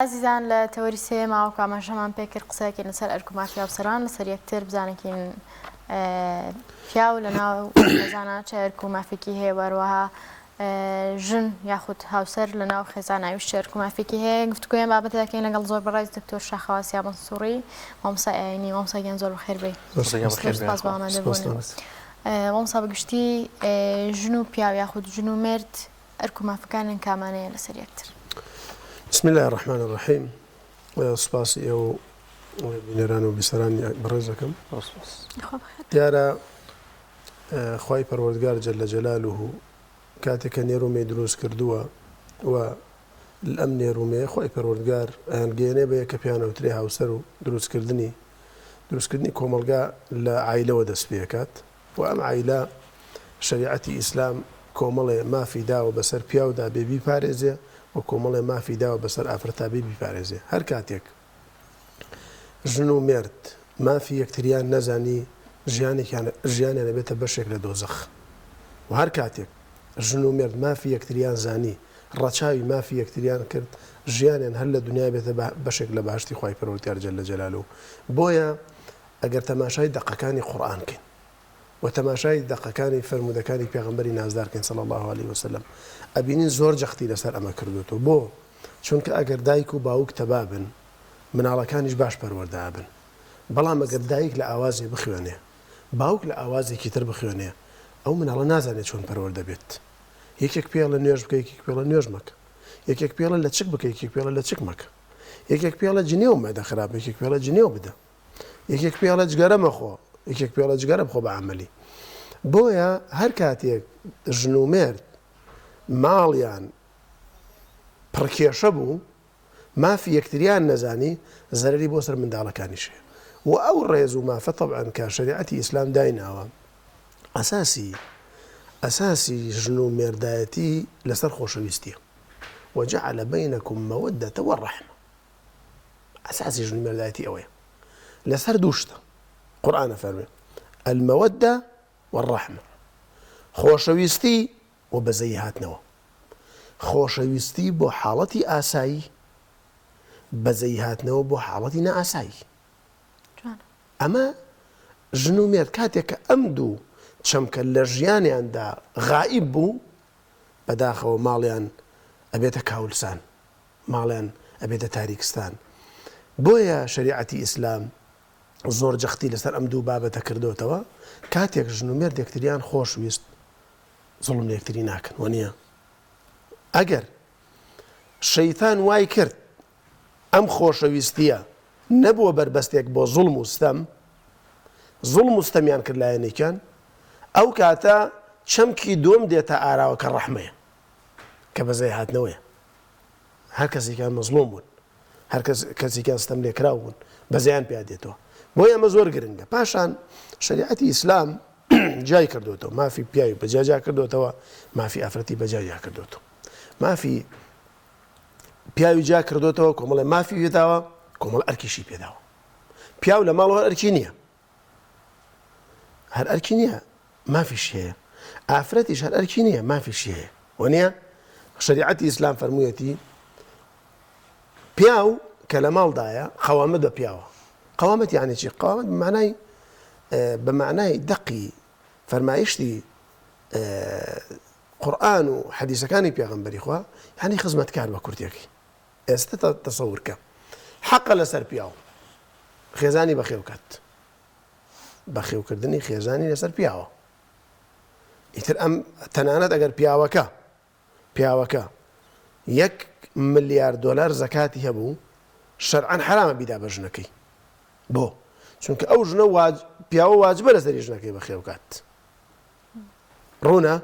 عزیزان لە تەوەری سێماوە کامەژەمان پێکرد قسەیەکی لەسەر ئەرکومافی ئەفسەران لەسەر یەکتر بزانێکین پیاو لە ناو خێزانە چه ئەرکومافێکی هەیە وەروەها ژن یاخود هاوسەر لە ناو خێزاناویش چه ئەرکومافێکی هەیە گفتگویان بابەتە دەکەین لەگەڵ زۆر بەڕێز دکتۆر شاخەواسیا مەنسووری مامۆستا ئاینی مامۆستاگیان زۆر بەخێر بێ سپاس بۆ ئامادەبوونەوە مامۆستا بەگشتی ژن و پیاو یاخود ژن و مرد ئەرکومافەکانیان کامانەیە لەسەر یەکتر. بسم الله الرحمن الرحيم سپاسی ئەو بینەران و بیسەرانی بەڕێزەکەم دیارە خوای پەروەردگار جەل جەلالوه کاتێککە نێرومەی دروست کردووە و ئەم نێرومەیە خوای پەروەردگار ئەیانگەیەنێ بە یەکە پیانەوترێ هاوسەر و دروستکردنی کۆمەلگا لە عایلەوە دەست پێکات و ئەم عایلە شەریعەتی ئیسلام کۆمەڵێ مافی داوە بەسەر پیاودا بێ بیپارێزێ و کۆمەڵێ مافی داوە بەسەر ئافرەتابی بیپارێزێ هەر کاتێک ژن و مرد مافی یەکتریان نەزانی ژیانیان بێتە بەشێک لە دۆزەخ و هەر کاتێک ژن و مرد مافی یەکتریان زانی ڕەچاوی مافی یەکتریان کرد ژیانیان هەر لە دنیا بێتە بەشێک لە باشتی خوای پەروەردگار جەل جەلالوه بۆیە ئەگەر تەماشای دەقەکانی قورئان کەین و تەماشای دەقەکانی فەرمودەکانی پێغەمبەری نازدارکەین صلی الله عليه وسلم ئەبینین زۆر جەختی لەسەر ئەمە کردوێتەوە بۆ چونکە ئەگەر دایک و باوک تەبابن مناڵەکانیش باش پەروەردە بن بەڵام ئەگەر دایک لە ئاوازێ بخوێنێ باوک لە ئاوازێکی تر بخوێنێ ئەو مناڵە نازانێت چۆن پەروەردە بێت یەکێک پێڵە نوێژ بکە یەکێک پێڵە نوێژ مەکە یەکێک پێڵە لە چک بکە یەکێک پێڵە لە چک مەکە یەکێک پێڵە جنێو مەدە خراپ یەکێک پێڵە جنێو بدە یەکێک پێڵە جگەرە مەخۆ یەکێک پێڵە جگەرە بخۆ بە عەمەلی بۆیە هەر کاتێک ژن و مرد ماڵیان پڕکێشە بوو مافی یەکتریان نەزانی زەرەری بۆ سەر منداڵەکانیشێ و ئەو ڕێز و مافە تەبعەن کە شەریعەتی ئیسلام دایناوە ئەساسی ژن و مێردایەتی لەسەر خۆشەویستیە وجعل بينكم مودة والرحمة ئەساسی ژن و مێردایەتی ئەوەیە لەسەر دووشتە قورئان فەرمێ المەودە والرحمة خۆشەویستی و بەزەی هاتنەوە خۆشەویستی بۆ حاڵەتی ئاسایی بەزەی هاتنەوە بۆ حاڵەتی نەئاسایی ئەمە ژن و مێرد کاتێک کە ئەم دوو چەمکە لە ژیانیاندا غائب بوو بەداخەوە ماڵیان ئەبێتە کاولسان ماڵیان ئەبێتە تاریکستان بۆیە شەریعەتی ئیسلام زۆر جەختی لەسەر ئەم دوو بابەتە کردوتەوە کاتێک ژن و مێرد یەکتریان خۆشویست زوڵم لە یەکتری ناکەن وانە ئەگەر شەیتان وای کرد ئەم خۆشەویستیە نەبووە بربەستێک بۆ زوڵم و ستەم زوڵم و ستەمیان کرد لایەنێکیان ئەو کاتە چەمکی دۆم دێتە ئاراوە کە ڕەحمەیە کە بەزەی هاتنەوەیە هەر کەسێکیان مەزلوم بوون هەر کەسێکیان ستەم لێکراو بوون بەزەیان پیا دێتەوە بۆیە ئەمە زۆر گرنگە پاشان شەریعەتی ئیسلام جای کردوتەوە مافی پیاوی بەجیا کردوتەوە مافی ئافرەتی بەجیا کردوتەوە مافی پیاوی جا کردوتەوە کۆمەڵێ مافی پێداوە کۆمەڵ ئەرکیشی پێداوە پیاو لە ماڵەوە ئەرکی نییە هەر ئەرکی نییە مافیش هەیە ئافرەتیش هەر ئەرکی نییە مافیش هەیە وانە شەریعەتی ئیسلام فەرموویەتی پیاو کە لە ماڵدایە قەوامەت بە پیاوە قەوامەت یعنی چی قەوامەت بمعنای دقی فەرمایشتی قورئان و حەدیسەکانی پێغەمبەری خوا یعنی خزمەتکار بە کورتێکی ئێستا تەسەوورکە حەقە لەسەر پیاو خێزانی بەخێوکات بەخێوکردنی خێزانی لەسەر پیاوە ئیتر ئەم تەنانەت ئەگەر پیاوەکە $1 ملیار زەکاتی هەبوو شەرعەن حرامە بیدا بە ژنەکەی بۆ چونکە ئەو ژنە پیاوە واجبە لەسەری ژنەکەی بەخێوکات ڕوونە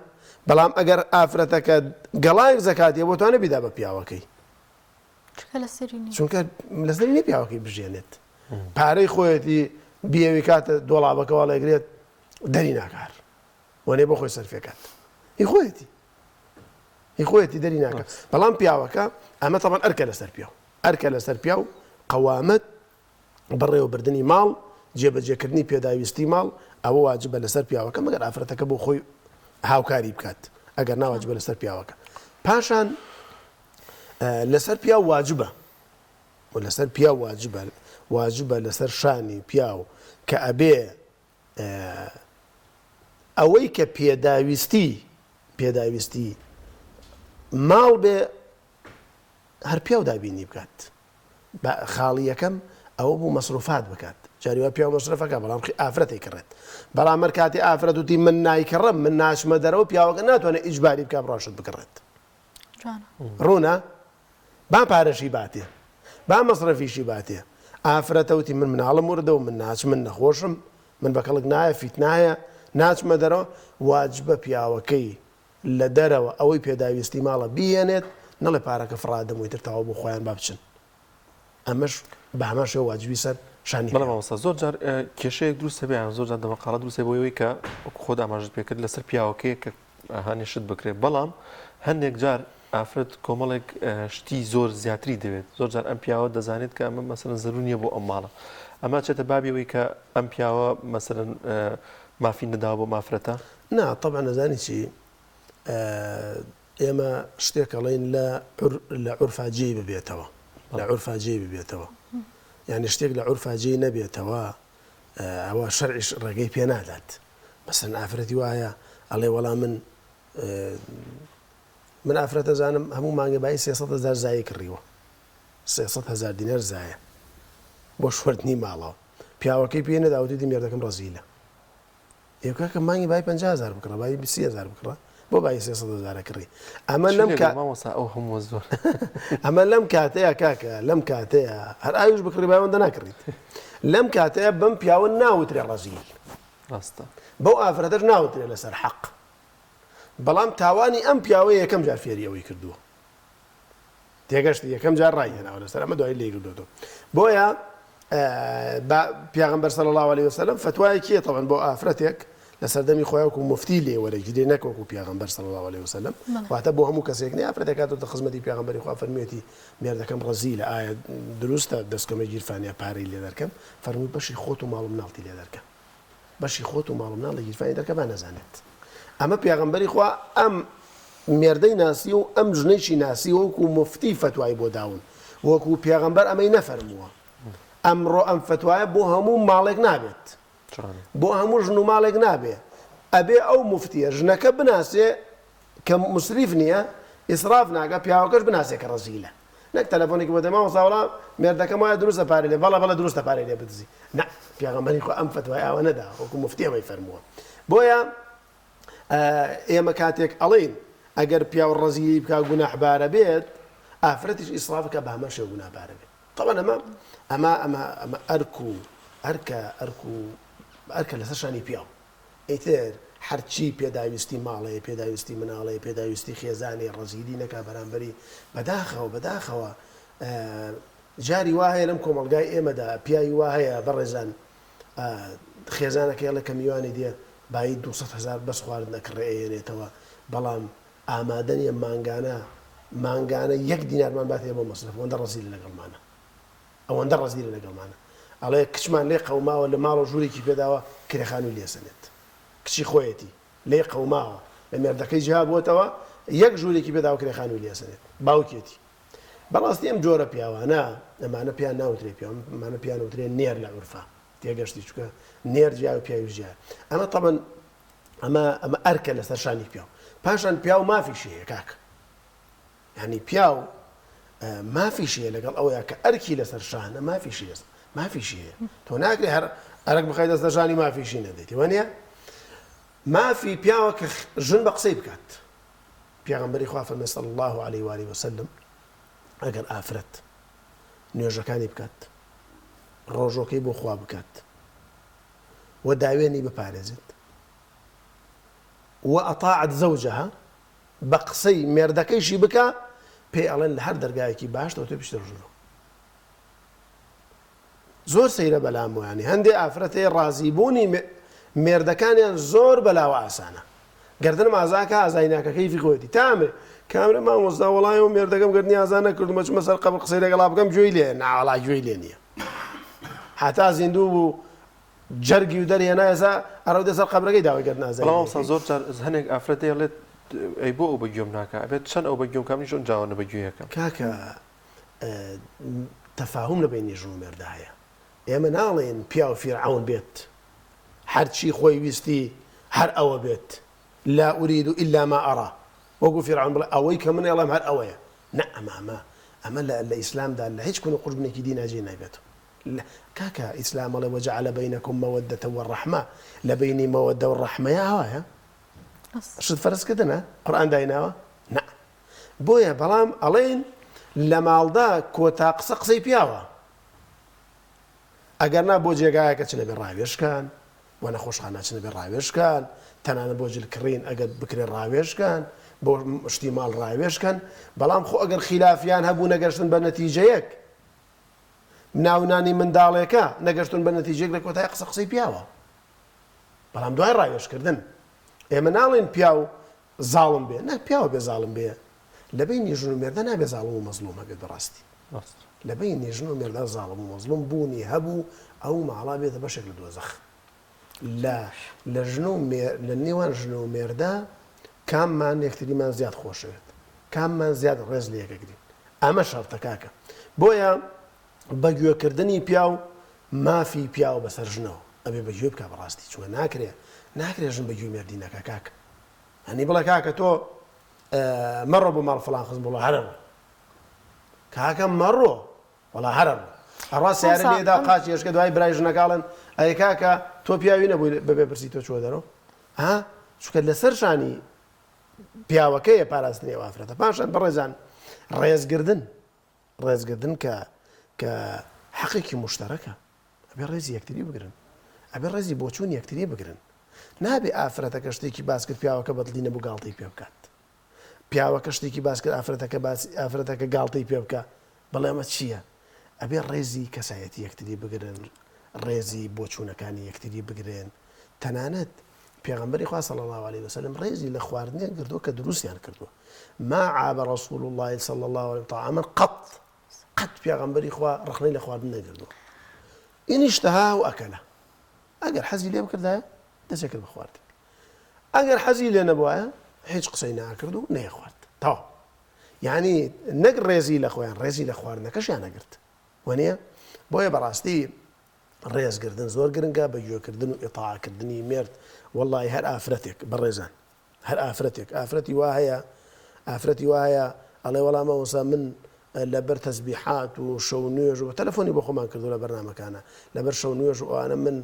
بەڵام ئەگەر ئافرەتەکە گەڵای زەکاتی بۆ توانە بیدا بە پیاوەکەی چونکە لەسەری نێ پیاوەکەی بژێنێت پارەی خۆیەتی بیەوی کاتە دۆڵابەکەوە لەگرێت دەری ناکار وانێ بۆ خۆی سەرفێکات هی خۆیەتی دەری ناکات بەڵام پیاوەکە ئەمە تەبەن ئەرکە لەسەر پیاو قەوامەت بەڕێوەبردننی ماڵ جێبەجێکردنی پێداویستی ماڵ ئەوە واجبە لەسەر پیاوەکە مەگەر ئافرەتەکە بۆ خۆی هاوکاری بکات ئەگەر ناواجبە لەسەر پیاوەکە پاشان لەسەر پیاو واجبە و لەسەر پیا واجبە لەسەر شانی پیاو کە ئەبێ ئەوەی کە پێداویستی ماڵ بێ هەر پیا و دابینی بکات خاڵی یەکەم ئەوە بوو مەسروفات بکات جاریوە پیا و مەسرفەکە بەڵام ئافرەتی کڕێت بەڵام هەر کاتی ئافرەت وتی من نایکڕم من ناچمە دەرەوە پیاوەکە ناتوانێت ئیجباری بکات ڕۆشت بکڕێت ڕوونە با پارەشی باتێ با مەسرەفیشی باتێ ئافرەتەوتی من مناڵم وردە و من ناچ من نەخۆشم من بە کەڵک نایە فیت نایە ناچمە دەرەوە واجبە پیاوەکەی لە دەرەوە ئەوەی پێداویستی ماڵە بهێنێت نەڵێ پارەکە فڕادەمەوەی تر تاوە بۆ خۆیان با بچن ئەمەش بە هەمان شێوە واجبی سەر شانی بەڵام زۆر جار کێشەیەک دروستە بێ زۆر جار دەمەقاڵە دروستە بۆ ئەوەی کە خۆت ئاماژت پێکرد لەسەر پیاوەکەی کە هەنێشت بکرێت بەڵام هەندێک جار ئافرەت کۆمەڵێک شتی زۆر زیاتری دەوێت زۆر جار ئەم پیاوە دەزانێت کە ئەمە مەسەرەن زەرور نییە بۆ ئەم ماڵە ئەمە چێتە بابیەوەی کە ئەم پیاوە مەسەرەن مافی نەداوە بۆ مافرەتە نا طبعا نەزانی چی ئێمە شتێکەڵێن لە عورفاجێ ببێتەوە لە عورفاجێ ببێتەوە یعنی شتێک لە عورفاجێ نەبێتەوە ئەوە شەرعیش ڕێگەی پێ نادات مەسەلەن ئافرەتی وایە ئەڵێ وەڵام من ئافرەتە زانم هەموو مانگە بای 300,000 زایە کڕیوە 300,000 دینار زایە بۆ شوردنی ماڵەوە پیاوەکەی پێ نەداوتی دی مێردەکەم ڕەزیلە ئێوکە کە مانگی بای 50,000 بکڕە بای 30,000 بکڕە بۆ بای 300,000 کڕی ئەمە لەم کاتەیە کاکە لەم کاتەیە هەر ئاویش بکڕی بایەوەندە ناکڕیت لەم کاتەیە بەم پیاوە ناوترێ ڕەزیل ڕاستە بەو ئافرەتەش ناوترێ لەسەر حەق بەڵام تاوانی ئەم پیاوەیە یەکەم جار فێریەوەی کردووە تێگەشتی یەکەم جار ڕایهێناوە لەسەر ئەمە دوای لێ کردوێتەوە بۆیە پیاغەمبەر صلی الله عليه وسلم فتوایەکیە طبعا بۆ ئافرەتێک لەسەر دەمی خۆیان وەکو مفتی لێ وەرەگیرێ نەک وەکو پیاغەمبەر صلی الله عليه وسلم واتە بۆ هەموو کەسێک نێ ئافرەتێک هاتۆتە خزمەتی پیاغەمبەری خوا فەرموویەتی مێردەکەم ڕەزیلە ئایا دروستە دەستکەمە گیرفانیا پارەی لێ دەرکەم فەرمووی بەشی خۆت و ماڵ و مناڵتی لێ دەرکەم بەشی خۆت و ماڵ و مناڵ لە گیرفانی دەرکە با نەزانێت ئەمە پیاغەمبەری خوا ئەم مێردەی ناسی و ئەم ژنەیشی ناسی وەکو مفتی فتوای بۆ داون وەکو پیاغەمبەر ئەمەی نەفەرمووە ئەمڕۆ ئەم فتوایە بۆ هەموو ماڵێک نابێت بۆ هەموو ژن و ماڵێک نابێت ئەبێ ئەو مفتیە ژنەکە بناسێ کە مسریف نییە ئیسراف ناکە پیاوەکەش بناسێ کە ڕەزیلە نەک تەلەفۆنێکی بۆ دەما وەساوڵا مێردەکەم وایە دروستە پارەی لێ بەڵە دروستە پارەی لێ بدزی نا پیاغەمبەری خوا ئەم فتوای ئەوە نەدا وەکو مفتی ئەمەی فەرمووە بۆیە ئێمە کاتێک ئەڵێن ئەگەر پیاو ڕەزیلی بکە گوناحبارە بێت ئافرەتیش ئیسرافەکە بە هەمە شێوە گوناحبارە بێت طبعا ئەمە ئەرکە لەسەر شانی پیاو ئیتر هەرچی پێداویستی ماڵەیە پێداویستی مناڵەیە پێداویستی خێزانێ ڕەزیلی نەکا بەرامبەری بەداخەوە جاری وایە لەم کۆمەڵگای ئێمەدا پیاوی وایە بەڕێزان خێزانەکە لە کەمیوانی دێ بای 200,000 بەس خوارد نەکڕێنێتەوە بەڵام ئامادە نیە مانگانە 1 دینارمان باتێ بۆ مەسرف ئەوەندە ڕەزیل لەگەڵمانە ئەوەندە ڕەزیل لەگەڵمانە ئەڵێ کچمان لێ قەوماوە لە ماڵە ژوورێکی پێداوە کرێخانووی لێسەنێت کچی خۆیەتی لێ قەوماوە لە مێردەکەی جیا بووەتەوە 1 ژوورێکی پێداوە کرێخانووی لێسەنێت باوکێتی بەڕاستی ئەم جۆرە پیاوانە ئەمانە پیان ناوترێ ئەمانە پیانوترێ نێر لە عورفا تێگەشتی چکە نێر جیا و پیاوی جیا ئەمە طبعا ئەمە ئەرکە لەسەر شانی پیاو پاشان پیاو مافیشەیە کاک یعنی پیاو مافیشەیە لەگەڵ ئەوەیە کە ئەرکی لەسەر شانە مافیشەیە تۆ ناگرێ هەر ئەرک بخەی دەستە شانی مافیشی نەدەیت وانە مافی پیاوە کە ژن بە قسەی بکات پیاغەمبەری خوا فەرمووی صلی الله عليه و آله وسلم ئەگەر ئافرەت نوێژەکانی بکات ڕۆژۆکەی بۆ خوا بکات و داوێنی بپارێزێت و ئەطاعت زەوجەها بە قسەی مێردەکەیشی بکە پێی ئەڵێن لە هەر دەرگایەکی باشتەوە تۆ پیشتە ژنەوە زۆر سەیرە بەلامۆیانی هەندێک ئافرەتێ ڕازیبوونی مێردەکانیان زۆر بەلاوە ئاسانە گردن ئازاکە ئازای ناکەکەی فی خۆیەتی تامێ کامرە مامۆستا وەڵایەوە مێردەکەم گردنی ئازا نەکردومە چمە سەر قەبر قسەی لەگەڵا بکەم گوێی لێ ناوەڵا گوێی لێ نییە هەتا زیندوو بوو جەرگی و دەرهێنا ئێستا ئەڕەو دەسەر قەبرەکەی داوای گردن ئازای بەڵام زۆر جار هەنێک ئافرەتێ ئەڵێت ئەی بۆ ئەو بەگوێم ناکە ئەبێت چەند ئەو بەگوێم کامی چۆن جاوانە بەگوێیەکەم کاکە تەفاهم لە بینی ژن و مێردا هەیە. ئێمە ناڵێن پیا و فیرعون بێت هەرچی خۆی ویستی هەر ئەوە بێت لا ئورید إلا ما ئەڕا وەکو فیرعون بڵێ ئەوەی کە من ئێڵێم هەر ئەوەیە نە ئەمە لە ئیسلامدا لە هیچ کون قوربنێکی دیناجێ نایبێت. کاکە ئیسلام ئەڵێ وەجعل بەینەکم مەوەدەتە وەڕەحمە لە بینی مەوەدە و ڕەحمەیە ئەوایە شت فەرزکردنە قورئان دایناوە نە بۆیە بەڵام ئەڵێن لە ماڵدا کۆتا قسەی پیاوە ئەگەر نا بۆ جێگایەکە چنە بێ ڕاوێشکان و نەخۆشخانە چنە بێ ڕاوێشکان تەنانە بۆ جلکڕین ئەگەر بکرێ ڕاوێشکان بۆ شتی ماڵ ڕاوێشکن بەڵام خۆ ئەگەر خلافیان هەبوو نەگەشتن بە نەتیجەیەک ناونانی منداڵێکە نەگەشتن بە نەتیجەیەک لە کۆتای قسەی پیاوە بەڵام دوای ڕاوێشکردن ئێمە ناڵێن پیاو زاڵم بێ نە پیاوە بێ زاڵم بێ لە بینی ژن و مێردە نابێ زاڵم و مەزلوم هەبێت بەڕاستی لە بینی ژن و مێردە زاڵم و مەزلوم بوونی هەبوو ئەو ماڵا بێتە بەشێک لە دۆزەخ لە نێوان ژن و مێردە کاممان یەکتریمان زیاد خۆشەوێت کاممان زیاد ڕێز لە یەکەگرین ئەمە شەرتە کاکە بۆیە بەگوێکردنی پیا و مافی پیا و بەسەر ژنەوە ئەبێ بەگوێ بکە بەڕاستی چوە ناکرێ ژن بەگوێ مێردی نەکە کاکە هەنی بڵێ کاکە تۆ مەڕۆ بۆ ماڵ فڵان خزم بڵە هەرە کاکە مەڕۆ وەڵا هەرە ئەڕوا سیارە لێدا قاچی هێشکە دوای برای ژنەکاڵن ئەی کاکە تۆ پیاوی نەبووی بەبێ پرسی تۆ چوە دەرەوە چونکە لەسەر شانی پیاوەکەیە پاراستنی وافرەتە پاشان بەڕێزان ڕێزگردن کە حەقێکی مشتەرەکە ئەبێ ڕێزی یەکتری بگرن ئەبێ ڕێزی بۆچوون یەکتری بگرن نابێ ئافرەتەکە شتێکی باس کرد پیاوەکە بەدڵی نەبوو گاڵتەی پێ بکات پیاوەکە شتێکی باس کرد ئافرەتەکە گاڵتەی پێ بکە بەڵێ ئەمە چییە ئەبێ ڕێزی کەسایەتی یەکتری بگرن ڕێزی بۆچوونەکانی یەکتری بگرن تەنانەت پێغەمبەری خوا صلی الله عليه وسلم ڕێزی لە خواردنیان کردووە کە دروستیان کردووە ما عاب رسول الله صلى الله عليه طعاما قط پێغەمبەری خوا ڕخنەی لە خواردن نەکردووە ئین اشتها و ئەکەلە ئەگەر حەزی لێ بکردایە دەستێ کرد بە خواردن ئەگەر حەزی لێ نەبووایە هیچ قسەی ناکرد و نەیەخوارد تەواو یعنی نەک ڕێزی لە خۆیان ڕێزی لە خواردنەکەشیان نەگرت وانە بۆیە بەڕاستی ڕێزگردن زۆر گرنگە بەگوێکردن و ئیطاعەکردنی مێرد وەڵڵی هەر ئافرەتێک بەڕێزان هەر ئافرەتی وا هەیە ئەڵێ وەڵام ئەوسا من لەبەر تەسبیحات و شەو نوێژ و تەلەفۆنی بۆ خۆمان کردو لە بەرنامەکانە لەبەر شەو نوێژ و ئەوانە من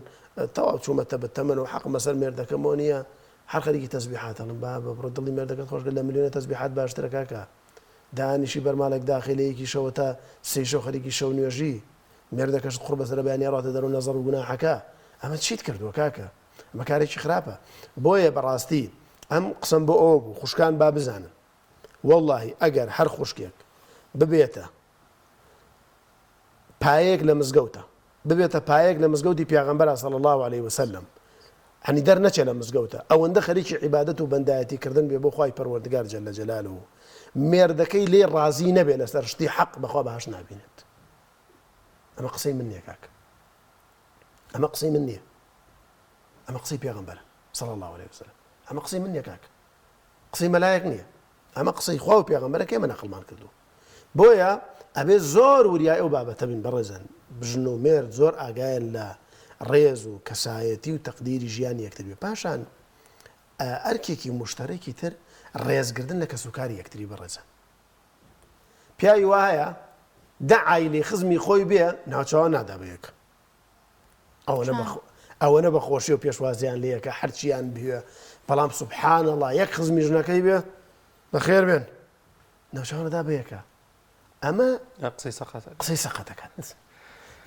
تەواو چوومەتە بەتەمەن و حەق مەسەر مێردەکەمەوە نییە هەر خەریکی تەسبیحات هەڵم با بڕۆ دڵی مێردەکەت خۆشگە لە ملیۆنە تەسبیحات باشترە کاکە دانیشی بەرماڵێک داخلەیەکی شەوە تا سێ شەو خەریکی شەو نوێژی مێردەکەشت قوڕ بەسەر بەیانی ڕاتە دەرەوە نەزەڕ و گوناحەکە ئەمە چیت کردووە کاکە ئەمە کارێکی خراپە بۆیە بەڕاستی ئەم قسم بۆ ئەوە بوو خوشکان با بزانن وەڵڵاهی ئەگەر هەر خوشکێک ببێتە پایەک لە مزگەوتە ببێتە پایەک لە مزگەوتی پێغەمبەر صلی الله عليه وسلم هەنی دەرنەچێ لە مزگەوتە ئەوەندە خەریکی عیبادەت و بەندایەتی کردن بێ بۆ خوای پەروەردگار جەل جەلاله مێردەکەی لێ ڕازی نەبێ لەسەر شتی حەق بەخوا بەهەش نابینێت ئەمە قسەی من نییە کاکە ئەمە قسەی من نییە ئەمە قسەی پێغەمبەرە صلی الله عليه وسلم ئەمە قسەی من نییە کاکە قسەی مەلایەک نییە ئەمە قسەی خوا و پێغەمبەرەکە ئێمە نەقڵمان کردووە بۆیە ئەبێ زۆر وریای ئەو بابەتە بین بەڕێزان بژن و مێرد زۆر ئاگایان لە ڕێز و کەسایەتی و تەقدیری ژیانی یەکتر بێ پاشان ئەرکێکی مشتەرەکی تر ڕێزگردن لە کەسوکاری یەکتری بەڕێزان پیاوی وایە دەعای لێ خزمی خۆی بێ ناوچەوە نادا بەیەک ئەوەنە بە خۆشی و پێشوازیان لەیەکە هەرچیان بێ بەڵام سوبحان الله یەک خزمی ژنەکەی بێ بەخێر بێن ناوچەوەدا بەیەکە ئەمە قسەی سەقەتەکەات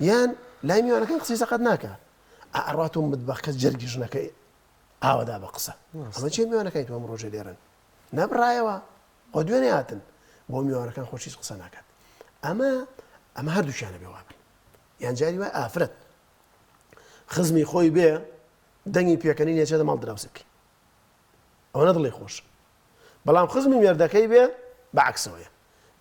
یان لای میوانەکەی قسەی سەقەت ناکە ئەڕات و متبەخکە جەرگی ژنەکەی ئاوەدا بە قسە ئەمە چێ میوانەکەی تۆم ڕۆژێ لێرن نەبڕایەوە ئەو دوێنێ هاتن بۆ میوانەکان خۆشیش قسە ناکات ئەمە هەردووچیانە بێ وابن یان جاری وای ئافرەت خزمی خۆی بێ دەنگی پێکەنی نێچێتە ماڵ دراوسێ بکەی ئەوە نەدڵی خۆش بەڵام خزمی مێردەکەی بێ بەعکسەوەیە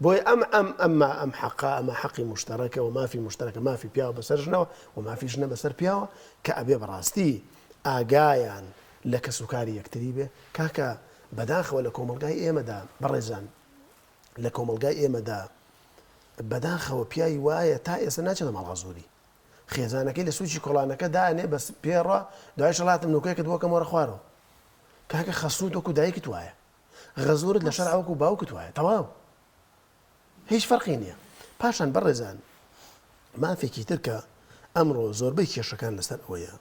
بۆی ئەم حەقا ئەمە حەقی مشتەرەکە و مافی مشتەرەکە مافی پیاوە بەسەر ژنەوە و مافی ژنە بەسەر پیاوە کە ئەبێ بەڕاستی ئاگایان لە کەسوکاری یەکتری بێ کاکە بەداخەوە لە کۆمەلگای ئێمەدا بەڕێزان لە کۆمەلگای ئێمەدا بەداخەوە پیاوی وایە تا ئێستا ناچێتە ماڵغەزووری خێزانەکەی لە سوچی کۆڵانەکە دانێ بەس پێڕە دوای شەڵاتم نوکەیەکت بۆ کەمەوەرە خوارەوە کاکە خەسوود وەکو دایکت وایە غەزوورت لە شەر ئەوکو باوکت وایە تەواو هیچ فەرقی نییە پاشان بەڕێزان مافێکی تر کە ئەمڕۆ زۆربەی کێشەکان لەسەر ئەوەیە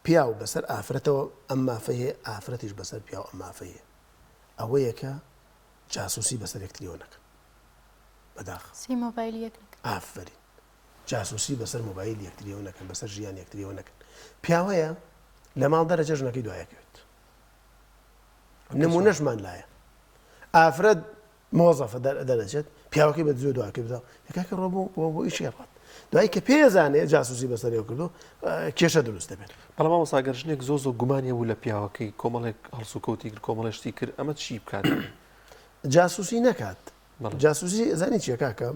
پیاو بەسەر ئافرەتەوە ئەم مافەیە ئافرەتیش بەسەر پیاو ئەم مافەیە ئەوەیە کە جاسوسی بەسەر یەکتریۆنەکە بەداخ سی مۆبایل یەک ئافرین جاسوسی بەسەر مۆبایل یەکتریۆنەکەن بەسەر ژیان یەکتریۆنەکەن پیاوەیە لە ماڵ دەرەجە ژنەکەی دوایەکەوێت نمونەشمان لایە ئافرەت مۆزەفە دەرەچێت پیاوەکەی بە زۆر دواکە بدە یەکاکە ڕۆ بۆ ئیشی ڕات دوای کە پێزانێت جاسوسی بەسەرەوە کردو کێشە دروست دەبێت بەڵام مامۆستا ژنێک زۆ گومانیە بوو لە پیاوەکەی کۆمەڵێک هەڵسو کەوتی کرد کۆمەڵێشتی کرد ئەمە چی بکات جاسوسی نەکات جاسوسی زانی چیە کاکە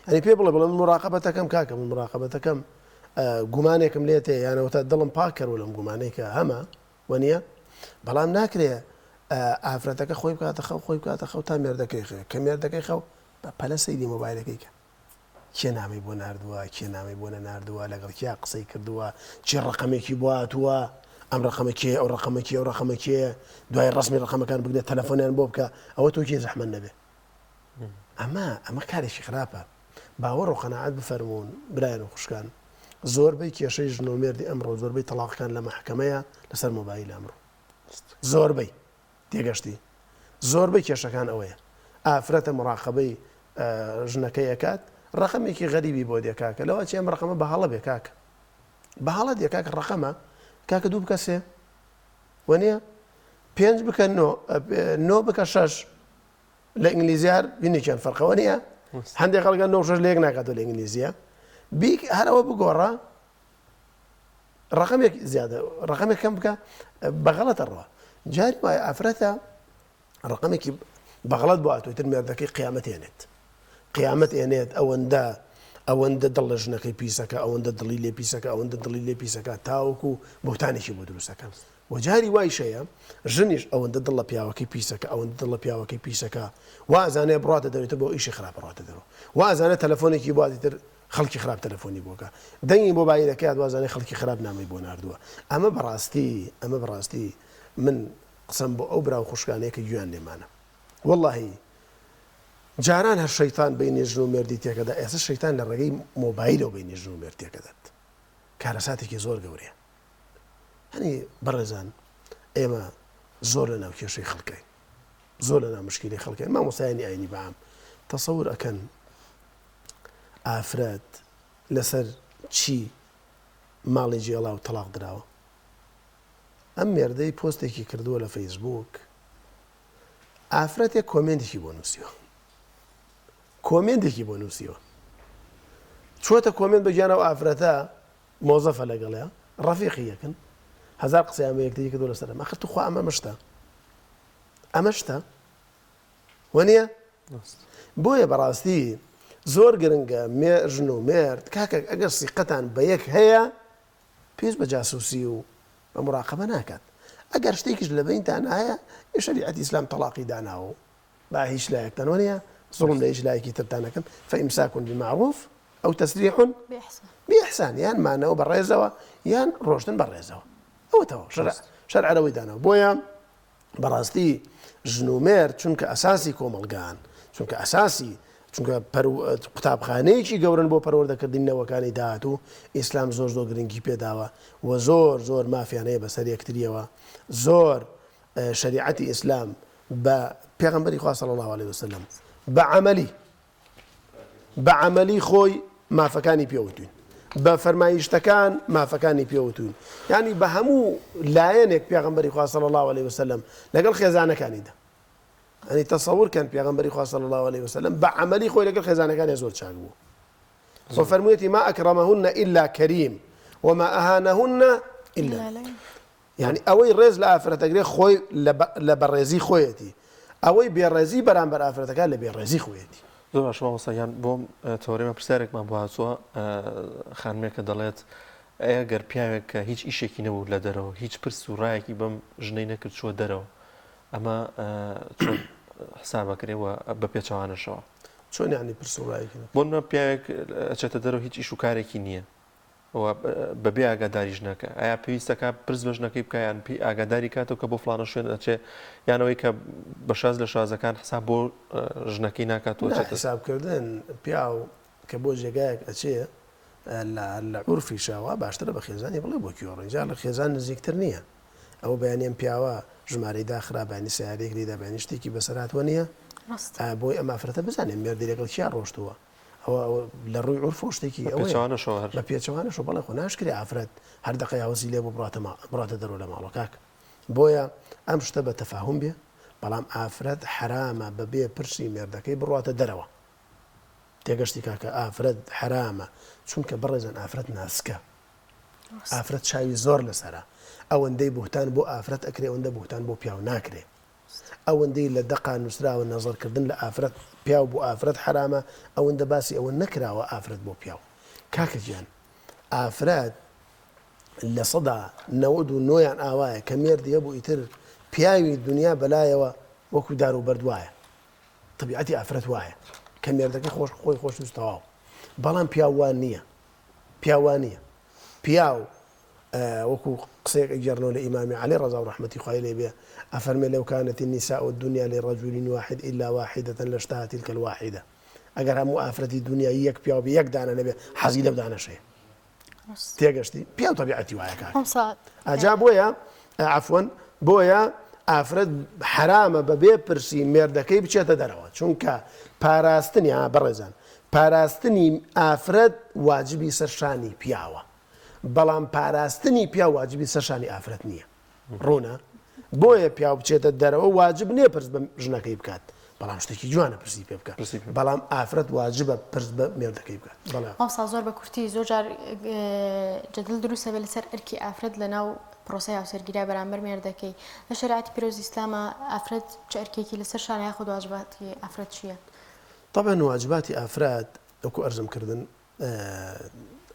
ئەنی پێ بڵێ بڵێ من مراقەبەتەکەم کاکە من مراقەبەتەکەم گومانێکم لێت هەیە یانەوەتە دڵم پاک کردوە لەم گومانەی کە هەمە وەنیە بەڵام ناکرێ ئافرەتەکە خۆی بکاتە خەو خۆی بکاتە خەو تا مێردەکەی خێ کە مێردەکەی خەو بە پەلە سەیری مۆبایلەکەی کە کێ نامی بۆ نردووە کێ نامی بۆ نەناردووە لەگەڵ کیا قسەی کردووە چی ڕقەمێکی بۆ هاتووە ئەم ڕقەمەکێ ئەو ڕقەمەکێ ئەو ڕقەمەکێ دوای ڕسمی ڕقەمەکان بگرێت تەلەفۆنیان بۆ بکە ئەوە تۆ کێ زەحمەت نەبێ ئەمە کارێکی خراپە باوەڕ و قەناعەت بفەرمونون برایان و خوشکان زۆربەی کێشەی ژن و مێردی ئەمڕۆ زۆربەی تەلاقەکان لە مەحکەمەیە لەسەر مۆبایل ئەمڕۆ زۆربەی تێگەشتی زۆربەی کێشەکان ئەوەیە ئافرەتە مراقەبەی ژنەکەی ئەکات ڕقەمێکی غەریبی بۆ دێکاکە لەوە چی ئەم ڕقەمە بەهەڵە بێ کاکە بەهەڵە دێکاکە ڕقەمە کاکە دوو بکە سێ وەنیە 5 بکە 9 بکە 6 لە ئینگلیزیار بینێکیان فەرقەوە نییە هەندێک خەڵکە 9 6 لە یەک ناکاتەوە لە ئینگلیزیە هەرەوە بگۆڕە ڕقەمێک زیادە ڕقەمێک کەم بکە بەغەڵەتە ڕەوە جاری وایە ئافرەتە ڕقەمێکی بەغەڵەت بۆ هاتوویتر مێردەکەی قیامەت ئێنێت ئەوەندە دڵ لە ژنەکەی پیسەکە ئەوەندە دڵی لێ پیسەکە ئەوەندە دڵی لێ پیسەکە تاوەکو بۆتانێکی بۆ دروستەکە و جاری وای شەیە ژنیش ئەوەندە دڵ لە پیاوەکەی پیسەکە ئەوەندە دڵ لە پیاوەکەی پیسەکە وازانێ بڕاتە دەوێتە بۆ ئیشی خراپ بڕاتە دەرەوە وازانێت تەلەفۆنێکی بواتیتر خەڵکی خراپ تەلەفۆنی بۆکە دەنگی بۆ بایرەکەیات وازانێ خەڵکی خراپ نامی بۆ ناردووە ئەمە بەڕاستی من قسم بۆ ئەو براو خوشکانەیە کە گویان لێمانە واللهی جاران هەر شەیتان بینی ژن و مێردی تێکەدا ئێستا شەیتان لە ڕێگەی مۆبایلەوە بینی ژن و مێرد تێکەدات کارەساتێکی زۆر گەورەیە هەنی بەڕێزان ئێمە زۆر لە ناو کێشەی خەڵکەین زۆر لە ناو مشکلی خەڵکەین مامۆستایانی ئاینی بەعام تەسەور ئەکەن ئافرەت لەسەر چی ماڵی جێڵا و تەلاق دراوە ئەم مێردەی پۆستێکی کردووە لە فەیسبوک ئافرەتێک کۆمنتێکی بۆ نووسیوە چۆتە کۆمنت بەگیانەوە ئافرەتە مۆزەفە لەگەڵەیە ڕەفیقی یەکن هەزار قسەیان بە یەکتری کردووە لەسەرم ئەخر توخوا ئەمە شتە وەنیە بۆیە بەڕاستی زۆر گرنگە ژن و مێرد کاکە ئەگەر سیقەتان بە یەک هەیە پێویست بە جاسوسی و بە مراقەبە ناکات ئەگەر شتێکیش لە بینتان هەیە شەریعەتی ئیسلام تەلاقی داناوە با هیچ لایەکتان وەنیە ظلم لە هیچ لایەکی ترتانەکەن فإمساك بمعروف ئەو تەسریح بإحسان یان مانەوە بەڕێزەوە یان ڕۆشتن بەڕێزەوە ئەوەتەوە شەرعەوەی داناوە بۆیە بەڕاستی ژن و مێرد چونکە ئەساسی کۆمەڵگان چونکە قوتابخانەیەکی گەورن بۆ پەروەردەکردنەوەکانی داهاتوو ئیسلام زۆر گرنگی پێداوە و زۆر مافیانەیە بەسەر یەکتریەوە زۆر شریعەتی ئیسلام بە پێغەمبەری خوا صلی الله عليه وسلم بەعەمەلی خۆی مافەکانی پێوتوین بە فەرمایشتەکان مافەکانی پێوتوین یعنی بە هەموو لایەنێک پێغەمبەری خوا صلی الله عليه وسلم لەگەڵ خێزانەکانیدا ئەنی تەسەوور کەن پێغەمبەری خوا صلی الله عليه وسلم بەعەمەلی خۆی لەگەڵ خێزانەکانی زۆر چاک بوو وفەرموویەتی ما ئەکرەمەهن إلا كريم وما أهانهن إلا يعني ئەوەی ڕێز لە ئافرەتەگرێ خۆی لە بەڕێزی خۆیەتی ئەوەی بێڕێزی بەرامبەر ئافرەتەکان لە بێڕێزی خۆیەتی زۆر باش مامۆستایان بۆم تەورێمە پرسیارێکمان بۆ هاتووە خانمێکە دەڵێت ئەگەر پیاوێک کە هیچ ئیشێکی نەبوو لە دەرەوە هیچ پرس و ڕایەکی بەم ژنەی نەکرد چوە دەرەوە ئەمە چۆن حسابەکرێەوە بە پێچەوانەشەوە چۆن یعنی پرسوڕایەکی بۆ پیاوێک ئەچێتە دەرەوە هیچ ئیش و کارێکی نییە بەبێ ئاگاداری ژنەکە ئایا پێویستەکە پرس بە ژنەکەی بکایان ئاگاداری کاتەوە کە بۆ فلانە شوێن ئەچێ یانەوەی کە بە شاز لە شازەکان حساب بۆ ژنەکەی ناکاتەوە حسابکردن پیا و کە بۆ جێگایەک ئەچێ لە عورفی شاوە باشترە بە خێزانی بڵێ بۆ کیۆڕینجا لە خێزان نزیکتر نییە ئەو بەیانیان پیاوە ژمارەی داخرا بەینی سیارێکری دەبێنی شتێکی بەسەراتوە نییە بۆی ئەمافرەتە بزانێن مێردی لەگەڵ چیا ڕۆشتووە ئەوە لە ڕووی عورف شتێکی ئەوە بە پێچەوانەش بەڵێ خۆ ناشکری ئافرەت هەر دقی هاوسی لێ بۆ بڕاتە دەرەوە لە ماڵۆ کاک بۆیە ئەم شتە بە تەفاهم بێ بەڵام ئافرەت حرامە بەبێ پرسی مێردەکەی بڕاتە دەرەوە تێگەشتی کاکە ئافرەت حرامە چونکە بڕێزان ئافرەت ناسکە ئافرەت چاوی زۆر لەسەرە ئەوەندەی بوتان بۆ ئافرەت ئەکرێ ئەوەندە بوتان بۆ پیاو ناکرێ ئەوەندەی لە دەقا نووسراوە نەزەرکردن لە ئافرەت پیاو بۆ ئافرەت حرامە ئەوەندە باسی ئەوە نەکراوە ئافرەت بۆ پیاو کاکە گیان ئافرەت لە سەدا 99 ئاوایە کە مێردی هەبوو ئیتر پیاوی دنیا بەلایەوە وەکو دار و بەردوایە طبیعەتی ئافرەت وایە کە مێردەکەی خۆی خۆش نووسەوە بەڵام پیاوان نییە پیاوان نییە پیاو وەکو قسەیەک ئەگەڕنەوە لە ئیمامی عەلی ڕەزا و ڕەحمەتی خوای لێ بێ ئەفەرمێ لەو کانەت النساء الدنيا لرجل واحد إلا واحدة لاشتهت تلك الواحدة ئەگەر هەموو ئافرەتی دنیای یەک پیاو بێ یەک دانە نەبێ حەزی لەو دانەشەیە تێگەشتی پیاو طبیعەتی وایە کاک ئەجا بۆیە عەفوەن بۆیە ئافرەت حرامە بەبێ پرسی مێردەکەی بچێتە دەرەوە چونکە پاراستنی بەڕێزان پاراستنی ئافرەت واجبی سەرشانی پیاوە بەڵام پاراستنی پیا واجبی سەرشانی ئافرەت نییە ڕوونە بۆیە پیاو بچێتە دەرەوە واجب نییە پرس بە ژنەکەی بکات بەڵام شتێکی جوانە پرسی پێ بکات بەڵام ئافرەت واجبە پرس بە مێردەکەی بکات ئەوسا زۆر بە کورتی زۆر جار جەدڵ دروستە بێ لەسەر ئەرکی ئافرەت لەناو پرۆسەی هاوسەرگیریە بەرامبەر مێردەکەی لە شەریعەتی پیرۆزی ئیسلامە ئافرەت چ ئەرکێکی لەسەر شانە یاخود واجباتی ئافرەت چییە؟ طبعا واجباتی ئافرەت وەکو ئەرزم کردن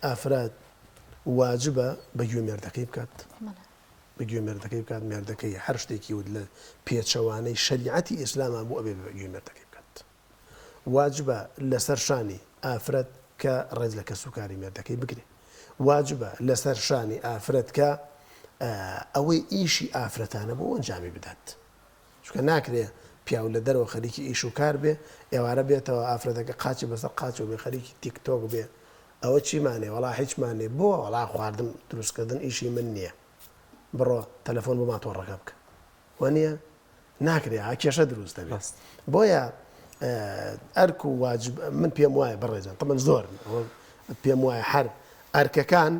ئافرەت واجبە بەگوێ مێردەکەی بکات بەگوێ مێردەکەی بکات مێردەکەی هەر شتێکی ود لە پێچەوانەی شەریعەتی ئیسلامە بۆ ئەبێ بەگوێ مێردەکەی بکات واجبە لەسەر شانی ئافرەت کە ڕێز لە کەسوکاری مێردەکەی بگرێ واجبە لەسەر شانی ئافرەت کە ئەوەی ئیشی ئافرەتانە بۆ ئەنجامی بدات چونکە ناکرێ پیاو لە دەرەوە خەریکی ئیش و کار بێ ئێوارە بێتەوە ئافرەتەکە قاچی بەسەر قاچەوە بێ خەریکی تیکتۆک بێ ئەوە چیمانێ وڵا هیچمانێ بۆ وڵا خواردن دروستکردن ئیشی من نییە بڕۆ تەلەفۆن بۆ ماتۆڕەکە بکە وانە ناکرێ کێشە دروستە بێت بۆیە ئەرک و واجب من پێم وایە بەڕێزان تەمەن زۆر پێم وایە هەر ئەرکەکان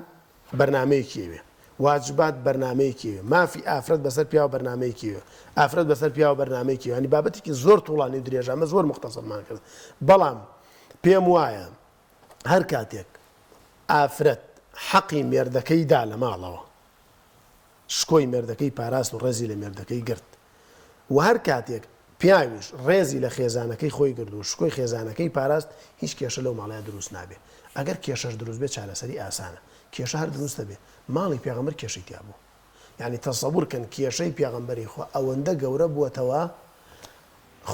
بەرنامەیەکیوێ واجبات بەرنمەیەکیوێ مافی ئافرەت بەسەر پیاوە بەرنمەیەکیوێ ئافرەت بەسەر پیاوە بەرنمەیەکی ینی بابەتێکی زۆر توڵانی درێژە ئەمە زۆر مختصرمان کرد بەڵام پێم وایە هەر کاتێک ئافرەت حەقی مێردەکەی دا لە ماڵەوە شکۆی مێردەکەی پاراست و ڕێزی لە مێردەکەی گرت و هەر کاتێک پیاویش ڕێزی لە خێزانەکەی خۆی گرد و شکۆی خێزانەکەی پاراست هیچ کێشە لەو ماڵەیە دروست نابێ ئەگەر کێشەش دروست بێت چارەسەری ئاسانە کێشە هەر دروستە بێ ماڵی پێغەمبەر کێشەی تیا بوو یعنی تەسەوورکەن کێشەی پێغەمبەری خوا ئەوەندە گەورە بووەتەوە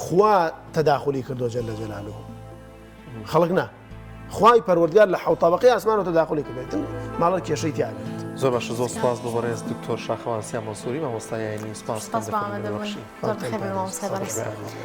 خوا تەداخولی کردو جەلە جەلالوه خەڵک نا خوای پەروەردگار لە حەوت طەبەقەی ئاسمانەوە تەداخولی کردێتن ماڵە کێشەی تیا بێت زۆر باشە زۆر سپاس بۆ بەڕێز دکتۆر شاخەوان سیا مەنسووری مامۆستای یانی سپاس